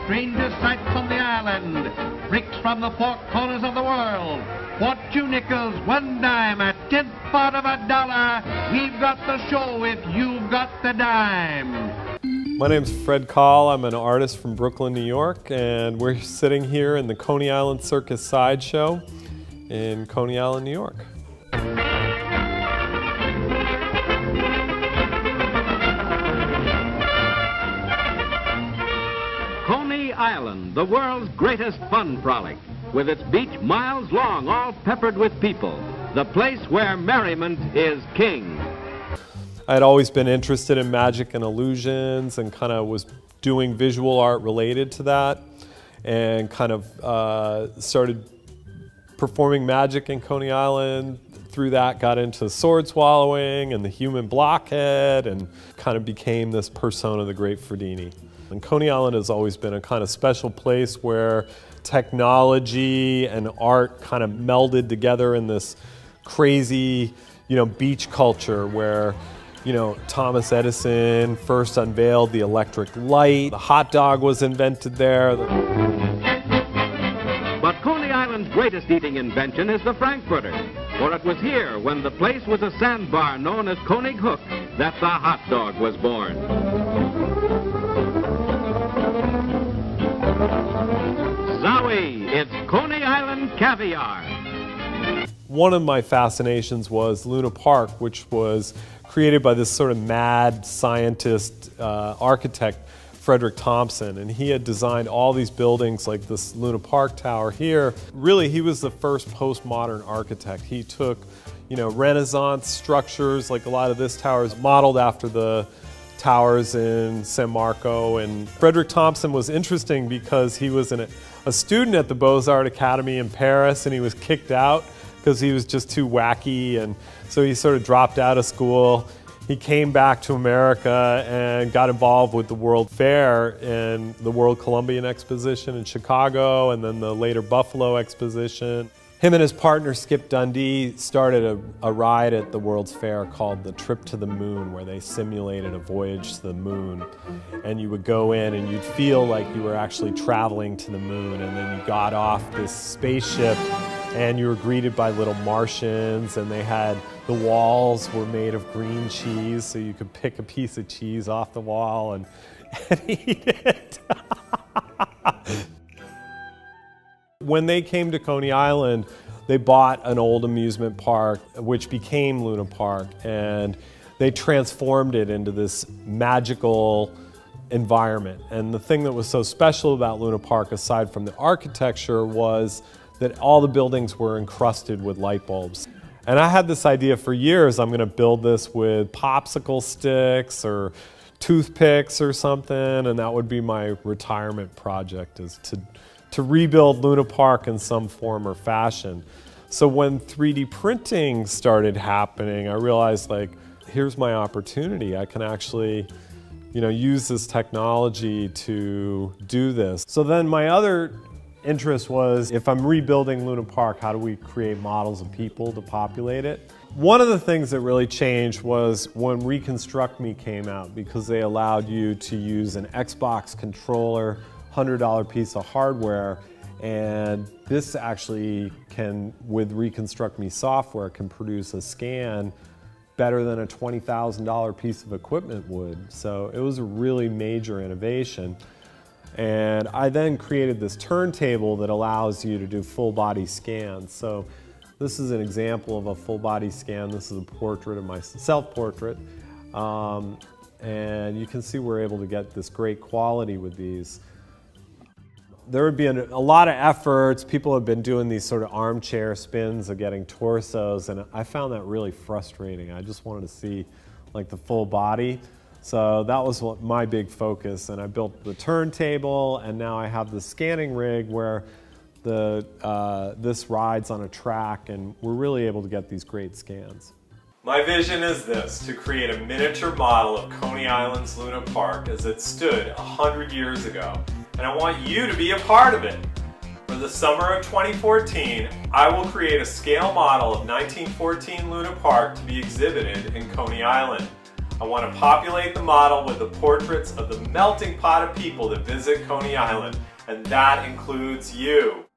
strangest sights on the island, freaks from the four corners of the world. For 2 nickels, 1 dime, a 10th part of a dollar, we've got the show if you've got the dime. My name's Fred Kahl. I'm an artist from Brooklyn, New York, and we're sitting here in the Coney Island Circus Sideshow in Coney Island, New York. Coney Island, the world's greatest fun frolic, with its beach miles long, all peppered with people. The place where merriment is king. I'd always been interested in magic and illusions and kind of was doing visual art related to that, and kind of started performing magic in Coney Island. Through that got into sword swallowing and the human blockhead, and kind of became this persona, the great Fredini. And Coney Island has always been a kind of special place where technology and art kind of melded together in this crazy, beach culture where, Thomas Edison first unveiled the electric light. The hot dog was invented there. But Coney Island's greatest eating invention is the Frankfurter, for it was here, when the place was a sandbar known as Coney Hook, that the hot dog was born. Zowie, it's Coney Island caviar. One of my fascinations was Luna Park, which was created by this sort of mad scientist, architect, Frederick Thompson, and he had designed all these buildings like this Luna Park Tower here. Really, he was the first postmodern architect. He took, Renaissance structures, like a lot of this tower is modeled after the towers in San Marco. And Frederick Thompson was interesting because he was a student at the Beaux-Arts Academy in Paris, and he was kicked out because he was just too wacky, and so he sort of dropped out of school. He came back to America and got involved with the World Fair and the World Columbian Exposition in Chicago, and then the later Buffalo Exposition. Him and his partner Skip Dundee started a ride at the World's Fair called the Trip to the Moon, where they simulated a voyage to the moon. And you would go in and you'd feel like you were actually traveling to the moon, and then you got off this spaceship and you were greeted by little Martians, and the walls were made of green cheese, so you could pick a piece of cheese off the wall and eat it. When they came to Coney Island, they bought an old amusement park, which became Luna Park, and they transformed it into this magical environment. And the thing that was so special about Luna Park, aside from the architecture, was that all the buildings were encrusted with light bulbs. And I had this idea for years, I'm going to build this with popsicle sticks or toothpicks or something, and that would be my retirement project, is to rebuild Luna Park in some form or fashion. So when 3D printing started happening, I realized, here's my opportunity. I can actually, use this technology to do this. So then my other interest was, if I'm rebuilding Luna Park, how do we create models of people to populate it? One of the things that really changed was when Reconstruct Me came out, because they allowed you to use an Xbox controller, $100 piece of hardware, and this actually can, with Reconstruct Me software, can produce a scan better than a $20,000 piece of equipment would. So it was a really major innovation. And I then created this turntable that allows you to do full body scans. So this is an example of a full body scan. This is a portrait of my self-portrait. And you can see we're able to get this great quality with these. There would be a lot of efforts. People have been doing these sort of armchair spins of getting torsos, and I found that really frustrating. I just wanted to see the full body. So that was my big focus, and I built the turntable, and now I have the scanning rig where this rides on a track, and we're really able to get these great scans. My vision is this: to create a miniature model of Coney Island's Luna Park as it stood 100 years ago, and I want you to be a part of it. For the summer of 2014, I will create a scale model of 1914 Luna Park to be exhibited in Coney Island. I want to populate the model with the portraits of the melting pot of people that visit Coney Island, and that includes you.